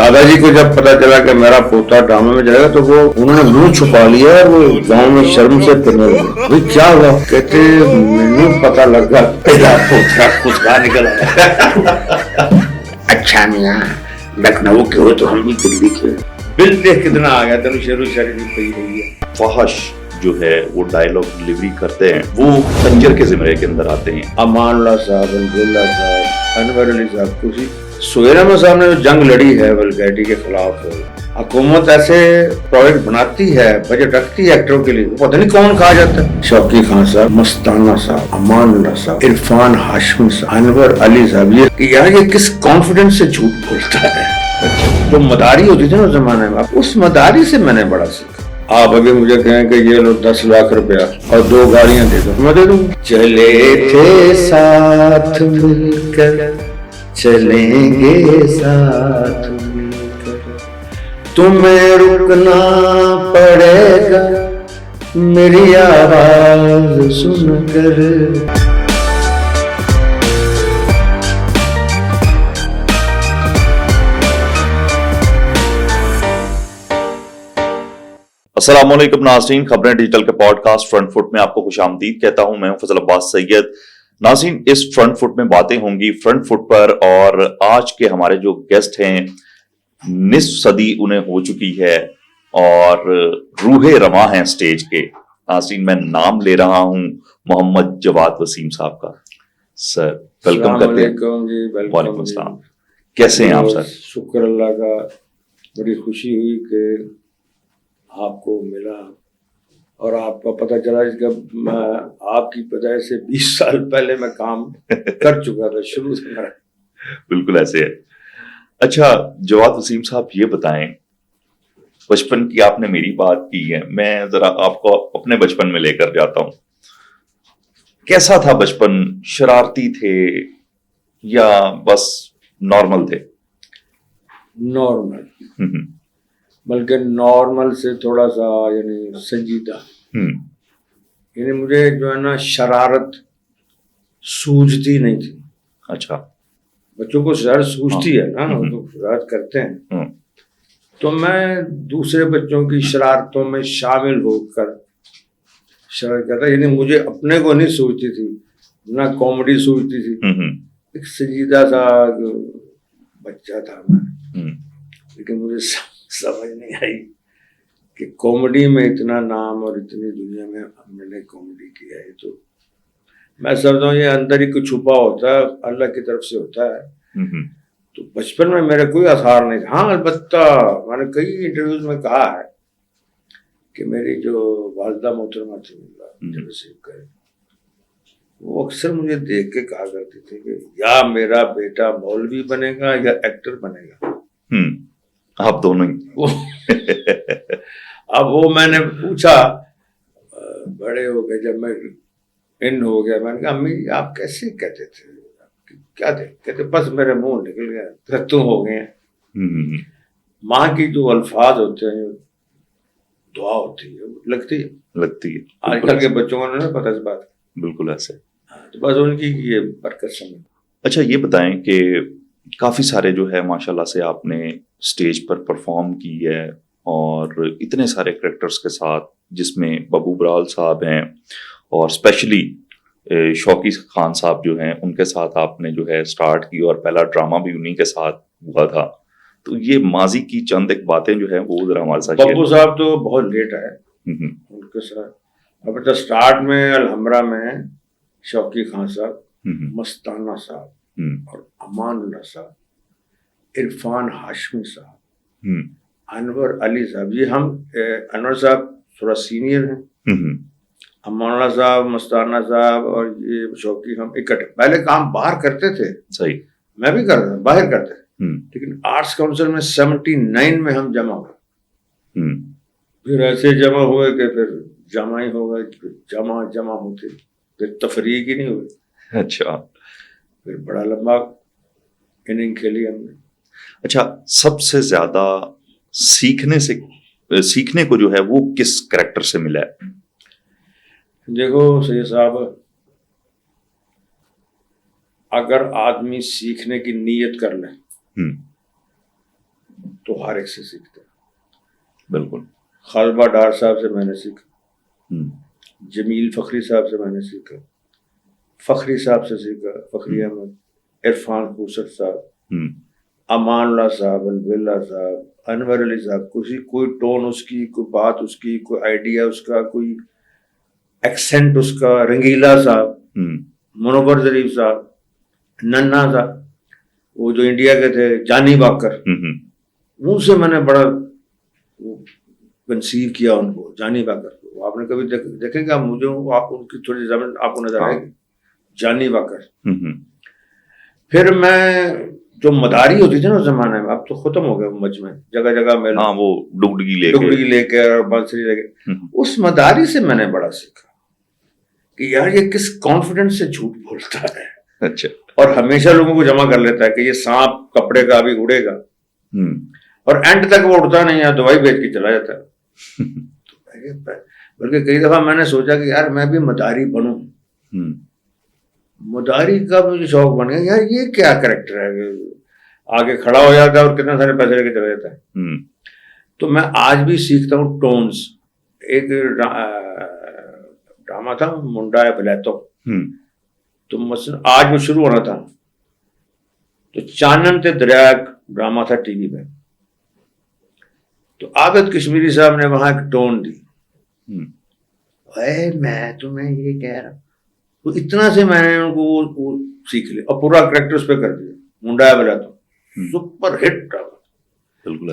दादाजी को जब पता चला कि मेरा पोता ड्रामे में जाएगा तो वो उन्होंने मुंह छुपा लिया और वो गांव में शर्म से फिरने लगे। भाई क्या हुआ? कहते मैंने पता लगा तेरा पोता कुछ बाहर निकल आया। अच्छा मियां, लखनऊ के हो तो हम भी दिल्ली के। बिल देख कितना आ गया तेन शेरू शरीफ पई हुई है। फहश जो है वो डायलॉग डिलीवरी करते हैं वो खंजर के जिमरे के अंदर आते हैं। अमानुल्लाह साहब, अब्दुल्ला साहब, अनवर अली साहब, कुछ सुहेल अहमद साहब ने जो जंग लड़ी है वल्गैरिटी के खिलाफ, हुकूमत ऐसे प्रोजेक्ट बनाती है, बजट रखती है एक्टरों के लिए, पता नहीं कौन खा जाता है। शौकी खान साहब, मस्ताना साहब, अमानुल्लाह साहब, इरफान हाशमी साहब, अनवर अली साहब, ये किस कॉन्फिडेंस से झूठ बोलता है। जो मदारी होती थी ना उस जमाने में, उस मदारी से मैंने बड़ा सीखा। आप अभी मुझे कहें कि ये लो 10 लाख रुपया और 2 गाड़ियां दे दो, मैं दे दूं। चले थे साथ मिलकर चलेंगे साथ मिलकर, तुम्हें रुकना पड़ेगा मेरी आवाज सुनकर। अस्सलाम वालेकुम नाज़रीन, खबरें डिजिटल के पॉडकास्ट फ्रंट फुट में आपको खुशामदीद कहता हूं। मैं हूं फजल अब्बास सैयद। नाज़रीन, इस फ्रंट फुट में बातें होंगी फ्रंट फुट पर, और आज के हमारे जो गेस्ट हैं निस्फ सदी उन्हें हो चुकी है और रूहे रमा हैं स्टेज के। नाज़रीन, मैं नाम ले रहा हूं मोहम्मद जवाद वसीम साहब का। सर वेलकम करते हैं। वालेकुम अस्सलाम। कैसे हैं आप सर? शुक्र अल्लाह का, बड़ी खुशी हुई कि आपको मिला और आपका पता चला। जब आपकी वजह से 20 साल पहले मैं काम कर चुका था शुरू से। बिल्कुल ऐसे है। अच्छा जवाद वसीम साहब, ये बताएं, बचपन की आपने मेरी बात की है, मैं जरा आपको अपने बचपन में लेकर जाता हूं। कैसा था बचपन? शरारती थे या बस नॉर्मल थे? नॉर्मल, बल्कि नॉर्मल से थोड़ा सा यानी संजीदा। यानी मुझे जो है ना शरारत सूझती नहीं थी। अच्छा। बच्चों को शरारत सूझती है ना, वो तो शरारत करते हैं। तो मैं दूसरे बच्चों की शरारतों में शामिल होकर शरारत करता, यानी मुझे अपने को नहीं सूझती थी, ना कॉमेडी सूझती थी। एक संजीदा सा बच्चा था मैं, लेकिन मुझे समझ नहीं आई कि कॉमेडी में इतना नाम और इतनी दुनिया में मैंने कॉमेडी किया है। तो मैं समझता हूँ ये अंदर ही कुछ छुपा होता है, अल्लाह की तरफ से होता है। तो बचपन में मेरे कोई आसार नहीं था। हाँ, अलबत्ता मैंने कई इंटरव्यूज में कहा है कि मेरी जो वालिदा मोहतरमा थी जब से करे, वो अक्सर मुझे देख के कहा करती थी कि या मेरा बेटा मौलवी बनेगा या एक्टर बनेगा। आप दोनों ही। अब वो मैंने पूछा बड़े हो गए, जब मैं इन हो गया, मैंने कहा अम्मी आप कैसे कहते थे? क्या थे? कहते बस मेरे मुंह निकल गया, तुम हो गए हैं। माँ की जो अल्फाज होते हैं, दुआ होती है, लगती है। आजकल के बच्चों को नहीं पता इस बात। बिल्कुल ऐसे। तो बस उनकी ये बरकत समझ। अच्छा ये बताएं कि काफी सारे जो है माशाल्लाह से आपने स्टेज पर परफॉर्म की है और इतने सारे कैरेक्टर्स के साथ, जिसमें बबू बराल साहब हैं और स्पेशली शौकी खान साहब जो हैं, उनके साथ आपने जो है स्टार्ट की और पहला ड्रामा भी उन्हीं के साथ हुआ था। तो ये माजी की चंद एक बातें जो है वो जरा हमारे साथ। बब्बू साहब तो बहुत लेट आए उनके साथ। अब तो स्टार्ट में अलहमरा में शौकी खान साहब, मस्ताना साहब और अमानुल्लाह साहब, इरफान हाशमी साहब, अनवर अली साहब, ये हम अनवर साहब थोड़ा सीनियर हैं, अमानुल्लाह साहब, मस्ताना साहब और ये शौकी, हम इकट्ठे पहले काम बाहर करते थे। सही, मैं भी करता था, बाहर करते थे। लेकिन आर्ट्स काउंसिल में 79 में हम जमा हुए। फिर ऐसे जमा हुए कि फिर जमा ही हो गए, जमा होते, फिर तफरीक ही नहीं हुई। अच्छा। फिर बड़ा लंबा इनिंग खेली हमने। अच्छा, सबसे ज्यादा सीखने को जो है वो किस कैरेक्टर से मिला है? देखो सैयद साहब, अगर आदमी सीखने की नीयत कर ले तो हर एक से सीखते हैं। बिल्कुल। खालबा डार साहब से मैंने सीखा, हम्म, जमील फखरी साहब से मैंने सीखा, फखरी साहब से सीखा, फखरी अहमद, इरफान खूसट साहब, हम्म, अमानुल्लाह साहब, अलबिल्ला साहब, अनवर अली साहब, कोई टोन उसकी, कोई बात उसकी, कोई आइडिया उसका, कोई एक्सेंट उसका, रंगीला साहब, मुनव्वर जरीफ साहब, नन्ना साहब, वो जो इंडिया के थे, जानी बाकर, उनसे मैंने बड़ा कंसीव किया उनको, जानी बाकर को। आपने कभी देखेंगे मुझे, आप उनकी थोड़ी जमीन आपको नजर आएगी, जानी बाकर। फिर मैं जो मदारी होती थी ना उस जमाने में, अब तो खत्म हो गया मजमे, जगह जगह में वो डुगडुगी लेके और बांसुरी लेके, उस मदारी से मैंने बड़ा सीखा कि यार ये किस कॉन्फिडेंस से झूठ बोलता है। अच्छा। और हमेशा लोगों को जमा कर लेता है कि ये सांप कपड़े का अभी उड़ेगा, और एंड तक वो उड़ता नहीं है, दवाई बेच के चला जाता है। बल्कि कई दफा मैंने सोचा कि यार मैं भी मदारी बनूं। मदारी का मुझे शौक बन गया, यार ये क्या कैरेक्टर है, आगे खड़ा हो जाता है और कितने सारे पैसे लेके चला जाता है। तो मैं आज भी सीखता हूँ टोन्स। एक ड्रामा था मुंडा है बलैतो, तो मसलन आज वो शुरू होना था, तो चानन ते दरिया ड्रामा था टीवी में, तो आबिद कश्मीरी साहब ने वहां एक टोन दी, मैं तुम्हें ये कह रहा, तो इतना से मैंने उनको वो सीख लिया और पूरा करेक्टर उस पर कर दिया, मुंडा है बलैतो, सुपर हिट ड्रामा।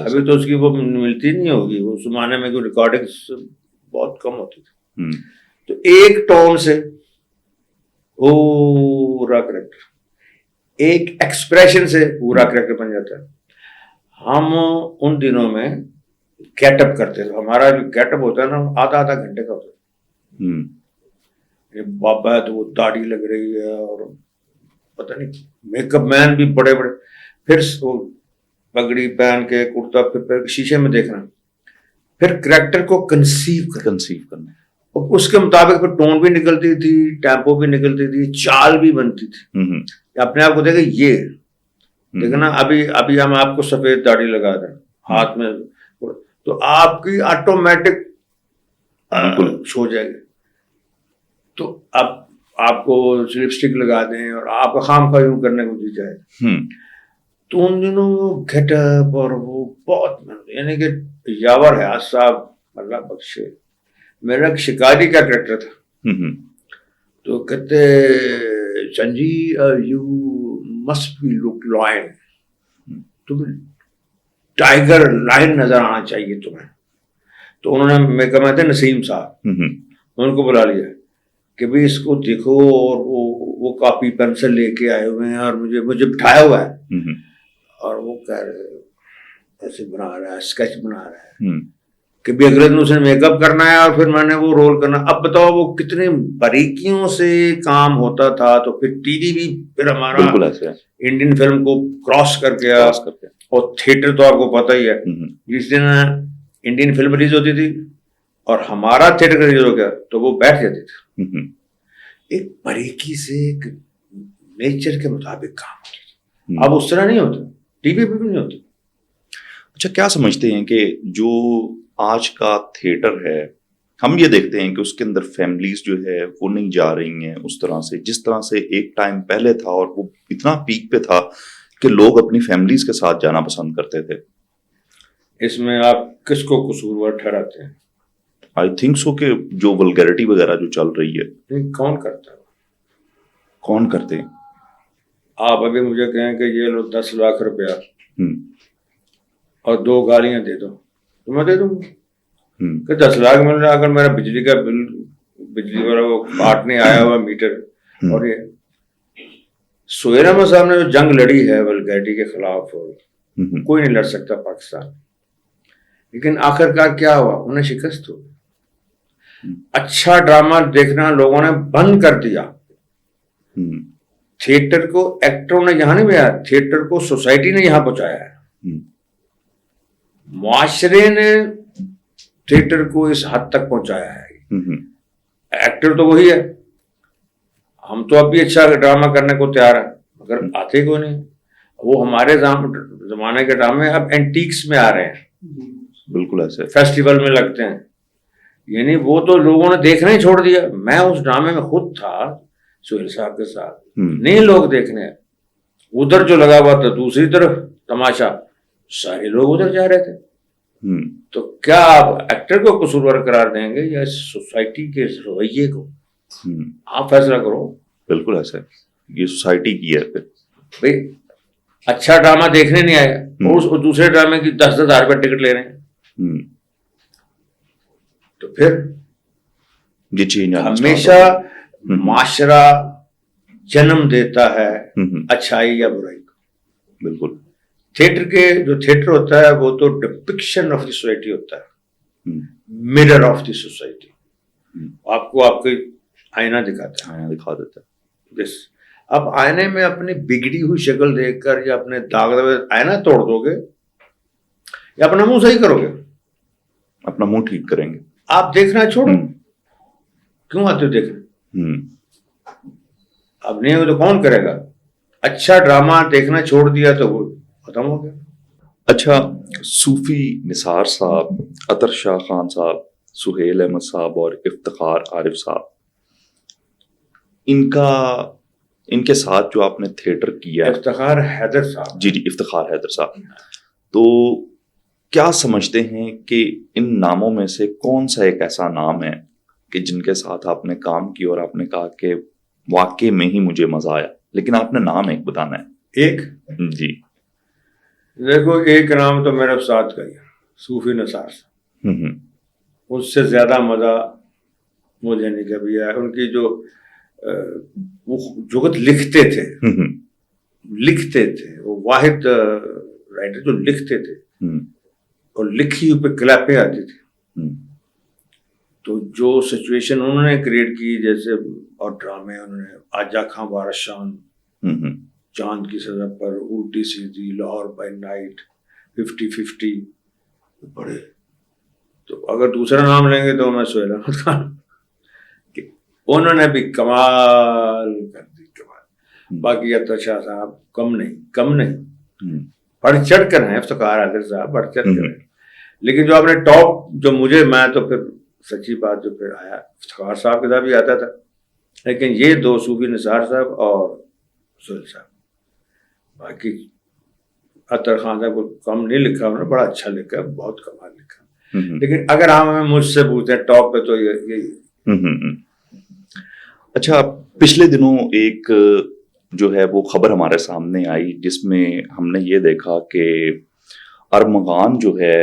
अभी तो उसकी वो मिलती नहीं होगी, वो उस जमाने में कोई रिकॉर्डिंग्स बहुत कम होती थी। तो एक टोन से पूरा करेक्टर, एक एक्सप्रेशन से पूरा करेक्टर बन जाता है। हम उन दिनों में गेटअप करते थे, हमारा जो गेटअप होता है ना आधा आधा घंटे का होता है। ये बाबा है तो वो दाढ़ी लग रही है और पता नहीं, मेकअप मैन भी बड़े बड़े, फिर वो पगड़ी पहन के कुर्ता, फिर शीशे में देखना, फिर करेक्टर को कंसीव करना, और उसके मुताबिक फिर टोन भी निकलती थी, टेम्पो भी निकलती थी, चाल भी बनती थी। अपने आप को देखे ये देखना, अभी हम आपको सफेद दाढ़ी लगा दें हाथ में, तो आपकी ऑटोमेटिक हो जाएगी। तो अब आपको लिपस्टिक लगा दें और आपका खाम खा यूं करने को जी जाए, तो उन दिनों गेटअप और वो बहुत, यानी कि यावर है साहब, अल्लाह बख्शे, मेरा एक शिकारी का कैरेक्टर था। तो कहते संजी you must be look lion, तुम्हें टाइगर लाइन नजर आना चाहिए तुम्हें। तो उन्होंने मैं थे नसीम साहब, उनको बुला लिया कि भाई इसको देखो, और वो कॉपी पेंसिल लेके आए हुए हैं और मुझे बिठाया हुआ है, और वो कह रहे ऐसे बना रहा है, स्केच बना रहा है कि भी अगले दिन उसने मेकअप करना है और फिर मैंने वो रोल करना। अब बताओ वो कितने बारीकियों से काम होता था। तो फिर टीवी भी फिर हमारा इंडियन फिल्म को क्रॉस कर गया, और थिएटर तो आपको पता ही है, जिस दिन इंडियन फिल्म रिलीज होती थी और हमारा थिएटर रिलीज हो गया तो वो बैठ जाती थी, एक बारीकी से एक नेचर के मुताबिक काम होता था। अब उस तरह नहीं होता, टीवी पे भी नहीं होता। अच्छा, क्या समझते हैं कि जो आज का थिएटर है, हम ये देखते हैं कि उसके अंदर फैमिलीज जो है वो नहीं जा रही हैं उस तरह से जिस तरह से एक टाइम पहले था, और वो इतना पीक पे था कि लोग अपनी फैमिलीज के साथ जाना पसंद करते थे। इसमें आप किसको कसूरवार ठहराते हैं? आई थिंक सो कि जो वल्गैरिटी वगैरह जो चल रही है, कौन करता है? कौन करते हैं? आप अभी मुझे कहें कि ये लो 10 लाख रुपया और 2 गालियां दे दो, तो मैं दे दूंगा कि 10 लाख मिल रहा, अगर मेरा बिजली का बिल, बिजली वाला वो काटने आया हुआ मीटर, और ये सुहेल अहमद साहब ने जो जंग लड़ी है वल्गैरिटी के खिलाफ, कोई नहीं लड़ सकता पाकिस्तान, लेकिन आखिरकार क्या हुआ, उन्हें शिकस्त हो। अच्छा ड्रामा देखना लोगों ने बंद कर दिया। थिएटर को एक्टरों ने यहां नहीं भेजा, थिएटर को सोसाइटी ने यहां पहुंचाया है। मुआशरे ने थिएटर को इस हद तक पहुंचाया है। एक्टर तो वही है, हम तो अब भी अच्छा ड्रामा करने को तैयार है, मगर आते को नहीं। वो हमारे जमाने के ड्रामे अब एंटीक्स में आ रहे हैं, बिल्कुल ऐसे। फेस्टिवल में लगते हैं, यानी वो तो लोगों ने देखना ही छोड़ दिया। मैं उस ड्रामे में खुद था सुहेल साहब के साथ, नहीं लोग देखने, उधर जो लगा हुआ था दूसरी तरफ तमाशा, सारे लोग उधर जा रहे थे। तो क्या आप एक्टर को कसूरवार करार देंगे या सोसाइटी के रवैये को? आप फैसला करो। बिल्कुल ऐसा, ये सोसाइटी की है। फिर भाई अच्छा ड्रामा देखने नहीं आएगा और उस दूसरे ड्रामे की 10,000 रुपये टिकट ले रहे हैं, तो फिर ये चीज हमेशा माशरा जन्म देता है अच्छाई या बुराई को। बिल्कुल। थिएटर होता है वो तो डिपिक्शन ऑफ द सोसाइटी होता है, मिरर ऑफ द सोसाइटी। आपको आपके आईना दिखाता है, आईना दिखा देता है। यस। अब आईने में अपनी बिगड़ी हुई शक्ल देखकर या अपने दाग दबे आईना तोड़ दोगे या अपना मुंह सही करोगे? अपना मुंह ठीक करेंगे। आप देखना छोड़ो, क्यों आते हो देखने? अब नहीं हो तो कौन करेगा? अच्छा ड्रामा देखना छोड़ दिया तो वो खत्म हो गया। अच्छा, सूफी निसार साहब, अतर शाह खान साहब, सुहेल अहमद साहब और इफ्तिखार आरिफ साहब, इनके साथ जो आपने थिएटर किया, इफ्तिखार हैदर साहब, जी इफ्तिखार हैदर साहब, तो क्या समझते हैं कि इन नामों में से कौन सा एक ऐसा नाम है कि जिनके साथ आपने काम किया और आपने कहा कि वाकई में ही मुझे मजा आया, लेकिन आपने नाम एक बताना है? एक जी देखो, एक नाम तो मेरे साथ का ही, सूफी निसार साहब। उससे ज्यादा मजा मुझे नहीं कभी आया। उनकी जो वो जुगत लिखते थे, वो वाहिद राइटर जो लिखते थे और लिखी हुई पे क्लैपें आती थी। तो जो सिचुएशन उन्होंने क्रिएट की, जैसे और ड्रामे उन्होंने आजा खां बारशान, चांद की सजा पर, उल्टी सीधी, लाहौर बाय नाइट, 50-50, बड़े। तो अगर दूसरा नाम लेंगे तो मैं सुहेल अहमद खान, उन्होंने भी कमाल कर दी, कमाल। बाकी अतर शाह साहब कम नहीं, बढ़ चढ़ कर हैं। इफ्तिखार आदिल साहब बढ़ चढ़ कर हैं, लेकिन जो आपने टॉप, जो मुझे, मैं तो फिर सच्ची बात जो फिर आया इफ्तिखार साहब के साथ भी आता था, लेकिन ये दो सूफी निसार साहब और सुहेल साहब। बाकी अतर खान साहब को कम नहीं लिखा उन्होंने, बड़ा अच्छा लिखा, बहुत कमाल लिखा। लेकिन अगर आप मुझसे पूछते हैं टॉप पे तो यही। अच्छा, पिछले दिनों एक जो है वो खबर हमारे सामने आई जिसमें हमने ये देखा कि अरमगान जो है,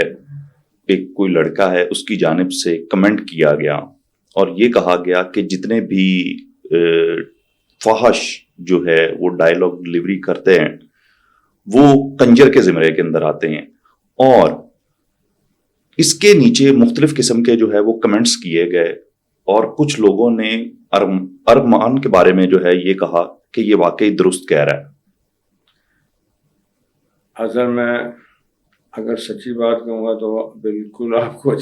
एक कोई लड़का है, उसकी जानिब से कमेंट किया गया और ये कहा गया कि जितने भी फहश जो है वो डायलॉग डिलीवरी करते हैं वो कंजर के ज़िमरे के अंदर आते हैं। और इसके नीचे मुख्तलिफ किस्म के जो है वो कमेंट्स किए गए और कुछ लोगों ने अरमान के बारे में जो है ये कहा कि ये वाकई दुरुस्त कह रहा है। असल में अगर सच्ची बात कहूँगा तो बिल्कुल आपको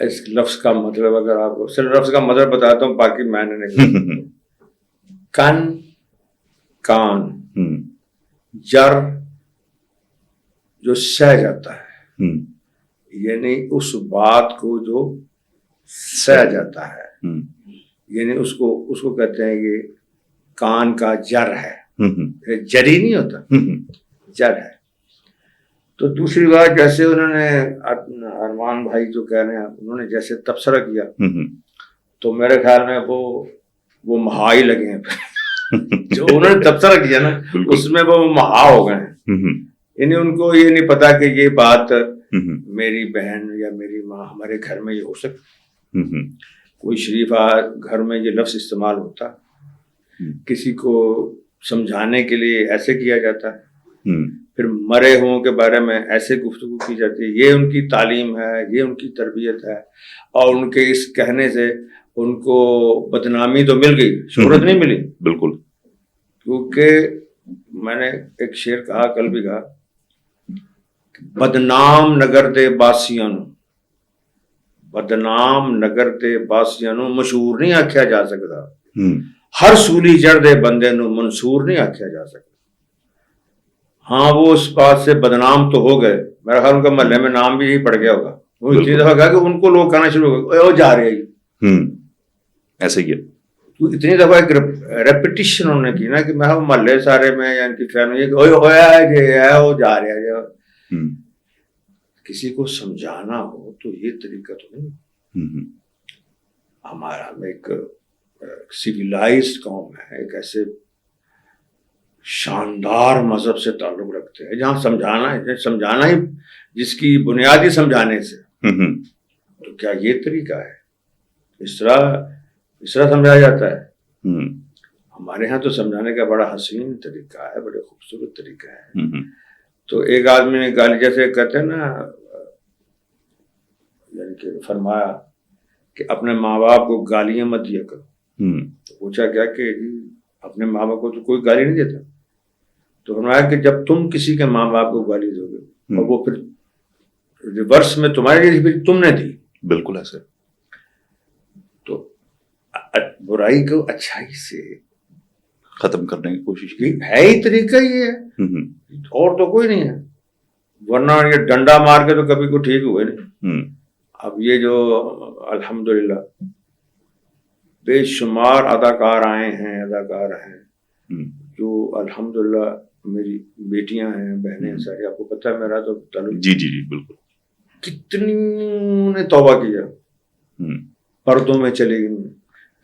इस लफ्ज का मतलब, अगर आपको सिर्फ लफ्ज का मतलब बताता हूँ, बाकी मैंने नहीं कान जर जो सह जाता है, यानी उस बात को जो सह जाता है, यानी उसको कहते हैं कि कान का जर है, जरी नहीं होता, जर है। तो दूसरी बात, जैसे उन्होंने अरमान भाई जो कह रहे हैं, उन्होंने जैसे तबसरा किया तो मेरे ख्याल में वो महा ही लगे हैं। जो उन्होंने तबसरा किया ना, उसमें वो महा हो गए हैं। यानी उनको ये नहीं पता कि ये बात मेरी बहन या मेरी माँ, हमारे घर में ये हो सकती, कोई शरीफ घर में ये लफ्ज इस्तेमाल होता, किसी को समझाने के लिए ऐसे किया जाता है, फिर मरे हुओं के बारे में ऐसे गुफ्तगू की जाती है। ये उनकी तालीम है, ये उनकी तरबियत है, और उनके इस कहने से उनको बदनामी तो मिल गई, शोहरत नहीं मिली। बिल्कुल। क्योंकि मैंने एक शेर कहा, कल भी कहा, बदनाम नगर दे बासियां नूं, बदनाम नगर दे बासियां नूं मशहूर नहीं आख्या जा सकता, हर सूली चढ़ दे बंदे नू मंसूर नहीं आख्या जा सकता। हाँ, वो उस बात से बदनाम तो हो गए, मेरा ख्याल उनका महल्ले में नाम भी यही पड़ गया होगा। वो इतनी दफा गया कि उनको लोग कहना शुरू हो गए, वो जा रहे हैं। ऐसे ही है। तो इतनी दफा एक रेपिटिशन उन्होंने की ना कि मैं महल्ले सारे में या इनकी फैमिली वो जा रहे हैं। किसी को समझाना हो तो ये तरीका तो नहीं। हमारा एक सिविलाइज्ड कौम है, एक ऐसे शानदार मजहब से ताल्लुक रखते हैं जहां समझाना ही जिसकी बुनियादी समझाने से, तो क्या ये तरीका है? इस तरह समझाया जाता है। हमारे यहाँ तो समझाने का बड़ा हसीन तरीका है, बड़े खूबसूरत तरीका है। तो एक आदमी ने गाली, जैसे कहते हैं ना, यानी कि फरमाया कि अपने माँ बाप को गालियां मत दिया करो। तो पूछा क्या कि अपने माँ बाप को तो कोई गाली नहीं देता। तो फरमाया कि जब तुम किसी के माँ बाप को गाली दोगे और वो फिर रिवर्स में तुम्हारे लिए फिर तुमने दी, बिल्कुल ऐसे, तो बुराई को अच्छाई से खत्म करने की कोशिश की है ही तरीका ही है, और तो कोई नहीं है। वरना ये डंडा मार के तो कभी को ठीक हुए नहीं। अब ये जो अल्हम्दुलिल्लाह बेशुमार अदाकार आए हैं, अदाकार हैं जो अल्हम्दुलिल्लाह मेरी बेटियां हैं, बहनें हैं सारी। आपको पता है मेरा तो ताल्लुक, जी बिल्कुल, कितनी ने तौबा किया, पर्दों में चली गई,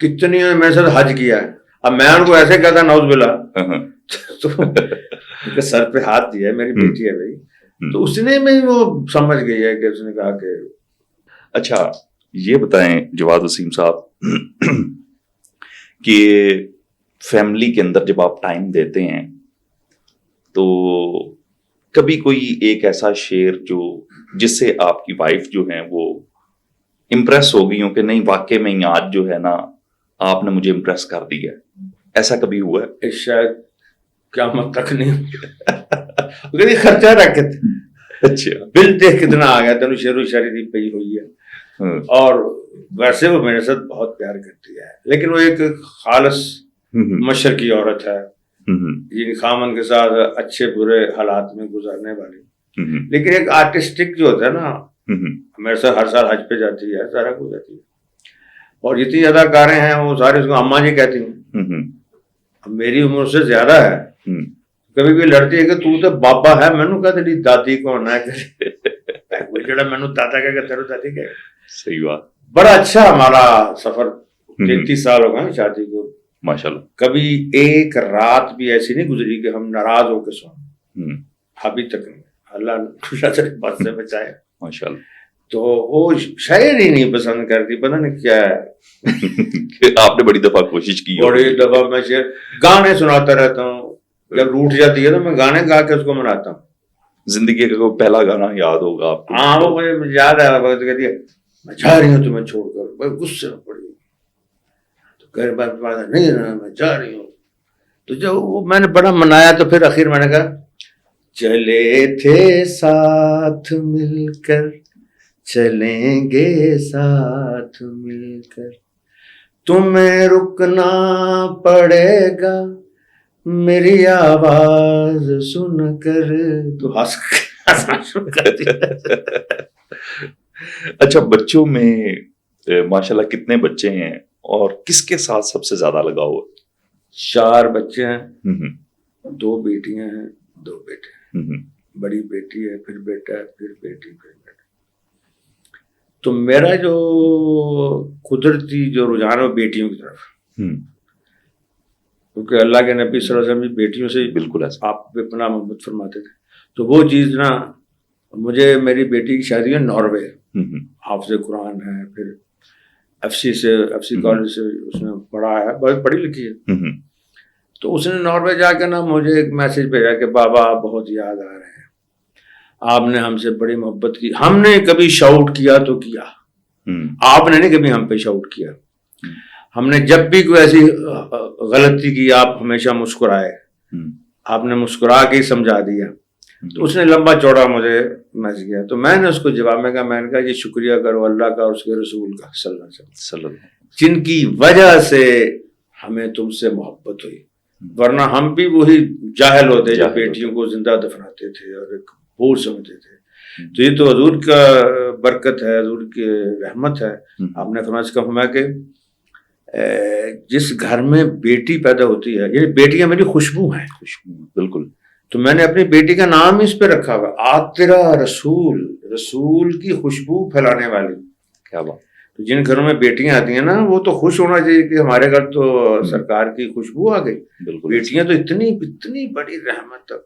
कितनी ने मेरे साथ हज किया है। अब मैं उनको ऐसे कहता नौज़ तो सर पे हाथ दिया है, मेरी बेटी है भाई, तो उसने में वो समझ गई है कि उसने कहा कि अच्छा ये बताएं जवाद वसीम साहब कि फैमिली के अंदर जब आप टाइम देते हैं तो कभी कोई एक ऐसा शेर जो जिससे आपकी वाइफ जो है वो इम्प्रेस हो गई हो कि नहीं वाकई में आज जो है ना आपने मुझे इम्प्रेस कर दिया, ऐसा कभी हुआ है? शायद क़यामत तक नहीं खर्चा रखे थे। अच्छा, बिल देख कितना आ गया, तेन शेरो शायरी पई हुई है। और वैसे वो मेरे साथ बहुत प्यार करती है, लेकिन वो एक खालस मशर की औरत है, ये खामन के साथ अच्छे बुरे हालात में गुजारने वाली। लेकिन एक आर्टिस्टिक जो होता है ना, मेरे साथ हर साल हज पे जाती है, सारा कुछ जाती है, और जितनी अदाकारें हैं वो सारी उसको अम्मा जी कहती हैं। अब मेरी उम्र उससे ज्यादा है, कभी भी लड़ती है कि तू तो बाबा है, मैनू कह तेरी दादी कौन है, जड़ा मैनू दादा कह तेरे दादी कह। सही बात। बड़ा अच्छा हमारा सफर, 33 साल हो गए शादी को माशाल्लाह। कभी एक रात भी ऐसी नहीं गुजरी कि हम नाराज होकर सोए, अभी तक नहीं। अल्लाह बात से बचाए माशाल्लाह। तो वो शायद ही नहीं पसंद करती, पता नहीं क्या है। आपने बड़ी दफा कोशिश की? बड़ी दफा मैं शेर गाने सुनाता रहता हूँ, जब रूठ जाती है तो मैं गाने गा के उसको मनाता हूँ। जिंदगी का पहला गाना याद होगा आपको? हाँ, वो मुझे याद आया, कहती है मैं जा रही हूँ तुम्हें छोड़कर, गुस्से में पड़ी तो घर बात नहीं ना, मैं जा रही हूँ। तो जब वो मैंने बड़ा मनाया तो फिर आखिर मैंने कहा चले थे साथ मिलकर चलेंगे साथ मिलकर, तुम्हें रुकना पड़ेगा मेरी आवाज सुनकर। तो हंसना शुरू कर दिया। अच्छा, बच्चों में माशाल्लाह कितने बच्चे हैं और किसके साथ सबसे ज्यादा लगाव है? 4 बच्चे हैं, 2 बेटियां हैं, 2 बेटे हैं। बड़ी बेटी है, फिर बेटा है, फिर बेटी, फिर बेटा। तो मेरा जो कुदरती जो रुझान है वो बेटियों की तरफ, क्योंकि अल्लाह के नबी सल्लल्लाहु अलैहि वसल्लम बेटियों से बिल्कुल आप अपना मोहब्बत फरमाते थे। तो वो चीज़ ना, मुझे मेरी बेटी की शादी है नॉर्वे, हाफिज़ कुरान है, फिर एफसी कॉलेज से उसने पढ़ा है, बहुत पढ़ी लिखी है। तो उसने नॉर्वे जाकर ना मुझे एक मैसेज भेजा कि बाबा आप बहुत याद आ रहे हैं, आपने हमसे बड़ी मोहब्बत की, हमने कभी शाउट किया तो किया, आपने नहीं कभी हम पे शाउट किया, हमने जब भी कोई ऐसी गलती की आप हमेशा मुस्कुराए, आपने मुस्कुरा के ही समझा दिया। तो उसने लंबा चौड़ा मुझे मैसेज किया, तो मैंने उसको जवाब में कहा ये शुक्रिया करो अल्लाह का और उसके रसूल का सल्लल्लाहु अलैहि वसल्लम, जिनकी वजह से हमें तुमसे मोहब्बत हुई, वरना हम भी वही जाहिल होते जो बेटियों को जिंदा दफनाते थे और एक बोझ समझते थे। तो ये तो हजूर का बरकत है, हजूर की रहमत है। आपने फरमाया कि जिस घर में बेटी पैदा होती है, ये बेटियां मेरी खुशबू हैं। खुशबू, बिल्कुल। तो मैंने अपनी बेटी का नाम इस पे रखा हुआ, आतिरा रसूल, रसूल की खुशबू फैलाने वाली। क्या बात। तो जिन घरों में बेटियां आती हैं ना, वो तो खुश होना चाहिए कि हमारे घर तो सरकार की खुशबू आ गई। बेटियां तो इतनी इतनी बड़ी रहमत,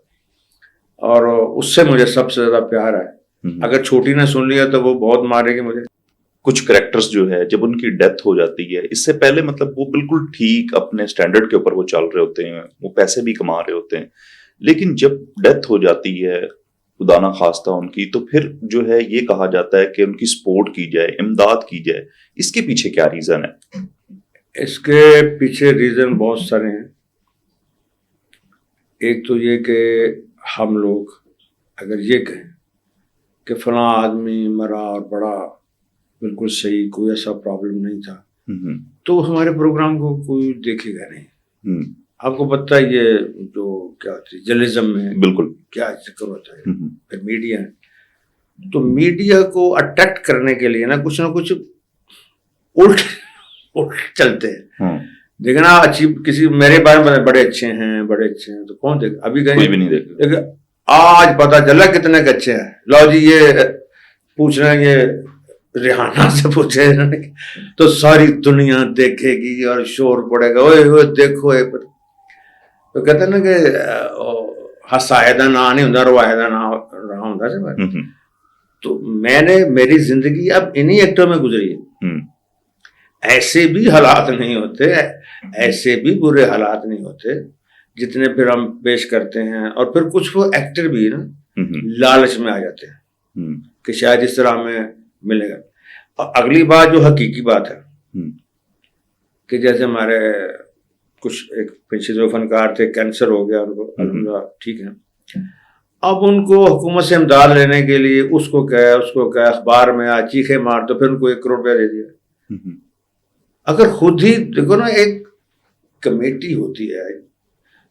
और उससे मुझे सबसे ज्यादा प्यार है। अगर छोटी ने सुन लिया तो वो बहुत मारेगी मुझे। कुछ कैरेक्टर्स जो है जब उनकी डेथ हो जाती है, इससे पहले मतलब वो बिल्कुल ठीक अपने स्टैंडर्ड के ऊपर वो चल रहे होते हैं, वो पैसे भी कमा रहे होते हैं, लेकिन जब डेथ हो जाती है खुदा ना खास्ता उनकी, तो फिर जो है ये कहा जाता है कि उनकी सपोर्ट की जाए, इमदाद की जाए। इसके पीछे क्या रीजन है? इसके पीछे रीजन बहुत सारे हैं। एक तो ये कि हम लोग अगर ये कहें कि फला आदमी मरा और बड़ा बिल्कुल सही, कोई ऐसा प्रॉब्लम नहीं था, तो हमारे प्रोग्राम को कोई देखेगा नहीं। आपको पता है ये जो क्या होती है जर्नलिज्म में, बिल्कुल क्या चक्कर होता है। फिर मीडिया है, तो मीडिया को अट्रैक्ट करने के लिए ना कुछ उल्ट चलते हैं। देखना अच्छी किसी मेरे बारे में बड़े अच्छे हैं, बड़े अच्छे हैं, तो कौन देख, अभी कोई भी नहीं देख। आज पता चला कितने अच्छे हैं, लो जी ये पूछ रहे हैं, ये रिहाना से पूछे तो सारी दुनिया देखेगी और शोर पड़ेगा, ओए देखो ये। तो कहते ना कि हसायदा ना नहीं होता, रवायदा ना रहा होता से। तो मेरी जिंदगी अब इन्हीं एक्टरों में गुजरी है। ऐसे भी हालात नहीं होते, ऐसे भी बुरे हालात नहीं होते जितने फिर हम पेश करते हैं। और फिर कुछ वो एक्टर भी ना लालच में आ जाते हैं कि शायद इस तरह हमें मिलेगा। और अगली बात जो हकीकी बात है कि जैसे हमारे कुछ एक पीछे जो फनकार थे, कैंसर हो गया उनको, अल्हम्दुलिल्लाह ठीक है। अब उनको हुकूमत से इमदाद लेने के लिए उसको क्या अखबार में आज चीखे मार, तो फिर उनको 1 करोड़ रुपया दे दिया। अगर खुद ही देखो ना, एक कमेटी होती है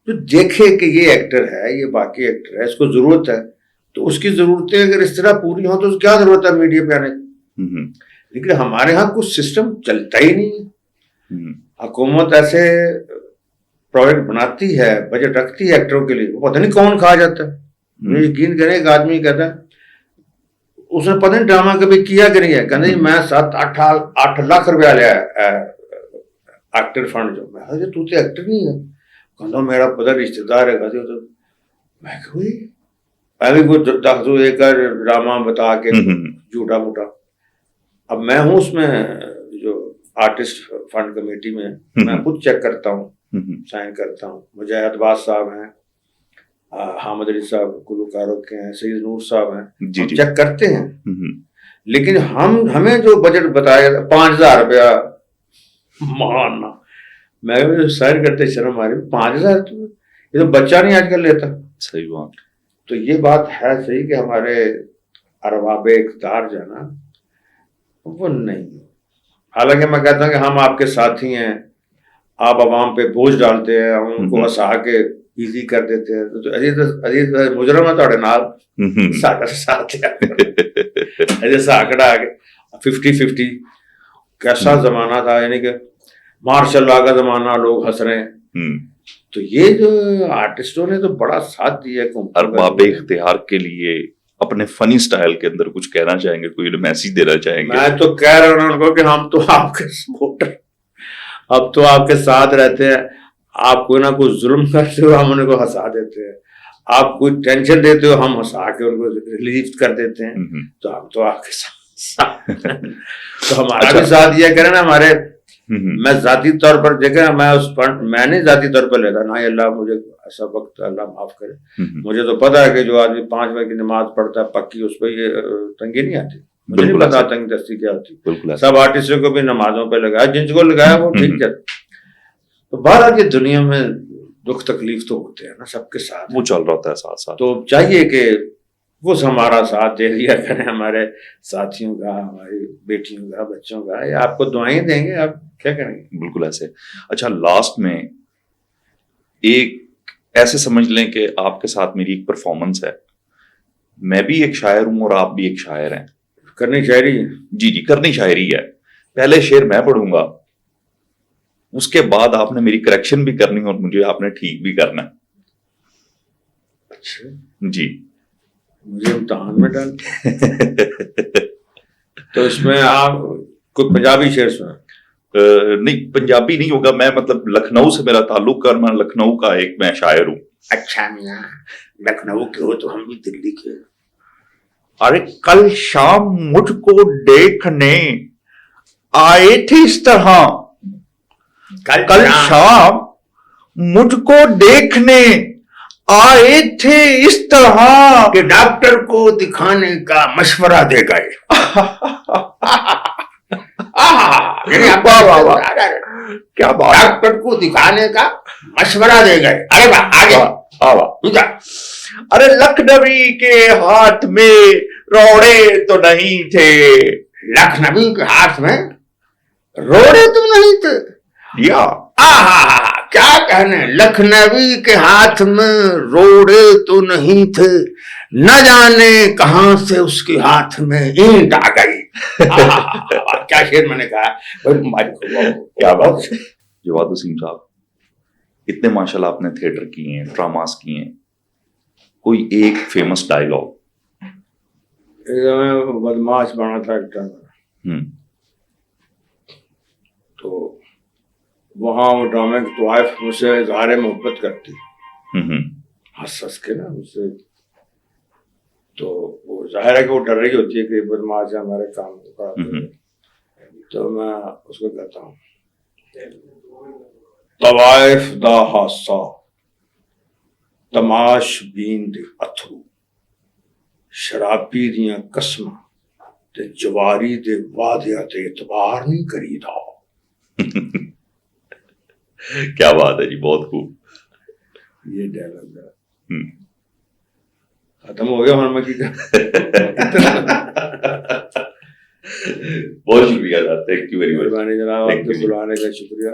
जो देखे कि ये एक्टर है, ये बाकी एक्टर है, इसको जरूरत है, तो उसकी जरूरतें अगर इस तरह पूरी हो तो क्या जरूरत है मीडिया पे आने की। लेकिन हमारे यहाँ कुछ सिस्टम चलता ही नहीं। हुकूमत ऐसे प्रोजेक्ट बनाती है, बजट रखती है एक्टरों के लिए, वो पता नहीं कौन खा जाता है। मुझे यकीन करें, एक आदमी कहता है उसने पता नहीं ड्रामा कभी किया कि नहीं है, कहते मैं 7-8 लाख रुपया लिया एक्टर फंड जो। मैं तू तो एक्टर नहीं है, कहता मेरा पता रिश्तेदार है। कहते तो मैं पहले को एक ड्रामा बता के झूठा मूठा। अब मैं हूँ उसमें जो आर्टिस्ट फंड कमेटी में, मैं खुद चेक करता हूँ, साइन करता हूँ। मुजाहिद अब्बास साहब हैं, हामिद अली साहब गुलकारों के हैं, सईद नूर साहब हैं, हम चेक करते हैं। लेकिन हमें जो बजट बताया 5,000 रुपया मारना, मैं साइन करते शर्म आ रही, 5,000 तो ये तो बच्चा नहीं आजकल लेता। सही बात। तो ये बात है सही कि हमारे अरबाब इख्तियार जो है ना, वो नहीं। हालांकि मैं कहता हूँ कि हम आपके साथी हैं, आप आवाम पे बोझ डालते हैं, हम उनको हंसा के इजी कर देते हैं। तो अजीज मुजरम है ਤੁਹਾਡੇ ਨਾਲ ਸਾਡਾ साथ ऐसा आंकड़ा आ गया 50-50। कैसा जमाना था, यानी कि मार्शल लॉ का जमाना, लोग हंस रहे हैं। तो ये जो आर्टिस्टों ने तो बड़ा साथ दिया है। अरबाब इख्तियार के लिए अपने फनी स्टाइल के अंदर कुछ कहना चाहेंगे, कोई मैसेज देना चाहेंगे? मैं तो कह रहा हूँ उनको कि हम तो आपके सपोर्टर, अब तो आपके साथ रहते हैं। आप कोई ना कोई जुल्म करते हो, हम उनको हंसा देते हैं। आप कोई टेंशन देते हो, हम हंसा के उनको रिलीफ कर देते हैं। तो हम तो आपके साथ तो हमारा भी साथ दिया करें ना। हमारे मैं जाती तौर पर देखा, मैंने जाती तौर पर लेता ना, अल्लाह मुझे ऐसा वक्त अल्लाह माफ करे। मुझे तो पता है कि जो आदमी 5 वक्त की नमाज पढ़ता है पक्की, उस पर ये तंगी नहीं आती। मुझे नहीं पता तंग दस्ती क्या होती। सब आर्टिस्टों को भी नमाजों पर लगाया, जिनको लगाया वो ठीक है। तो बहरहाल की दुनिया में दुख तकलीफ तो होते हैं ना सबके साथ, वो चल रहा होता है साथ साथ। तो चाहिए कि कुछ हमारा साथ दे दिया करें, हमारे साथियों का, हमारी बेटियों का, बच्चों का, ये आपको दुआएं देंगे, आप क्या करेंगे। बिल्कुल ऐसे। अच्छा, लास्ट में एक ऐसे समझ लें कि आपके साथ मेरी एक परफॉर्मेंस है, मैं भी एक शायर हूं और आप भी एक शायर हैं। करनी शायरी है। जी जी, करनी शायरी है। पहले शेर मैं पढ़ूंगा, उसके बाद आपने मेरी करेक्शन भी करनी और मुझे आपने ठीक भी करना है। अच्छा, जी। मुझे इम्तहान में डाल तो इसमें आप कोई पंजाबी शेर सुना। नहीं, पंजाबी नहीं होगा, मैं मतलब लखनऊ से मेरा ताल्लुक है और मैं लखनऊ का एक मैं शायर हूं। अच्छा मियां, लखनऊ के हो तो हम भी दिल्ली के। अरे कल शाम मुझको देखने आए थे इस तरह, कल शाम मुझको देखने आए थे इस तरह कि डॉक्टर को दिखाने का मशवरा दे गए। वाह वाह वाह, क्या बात। डॉक्टर को दिखाने का मशवरा दे गए। अरे वाह, आगे वाह। अरे लखनवी के हाथ में रोड़े तो नहीं थे, लखनवी के हाथ में रोड़े तो नहीं थे। या क्या कहने, लखनवी के हाथ में रोड़े तो नहीं थे, न जाने कहां से उसके हाथ में ईंट आ गई। क्या शेर मैंने कहा। क्या बात है जवाद वसीम साहब, इतने माशाल्लाह आपने थिएटर किए हैं, ड्रामास किए हैं, कोई एक फेमस डायलॉग। बदमाश बना था एक टाइम, तो वहां वो ड्रामे की वाइफ मुझसे इजहार मोहब्बत करती, हंस हंस के ना मुझसे, तो वो जाहिर है कि वो डर रही होती है कि बदमाश हमारे काम को खराब। तो मैं उसको कहता हूँ, तवाइफ दा हासा तमाश बीन दे अथरू, शराबी दियां कसमां ते जवारी दे वादिया ते इतबार नहीं करी था। क्या बात है जी, बहुत खूब। ये डायलॉग है। खत्म हो गया हमारा की। बहुत शुक्रिया sir, thank you very much. जनाब, आपके बुलाने का शुक्रिया।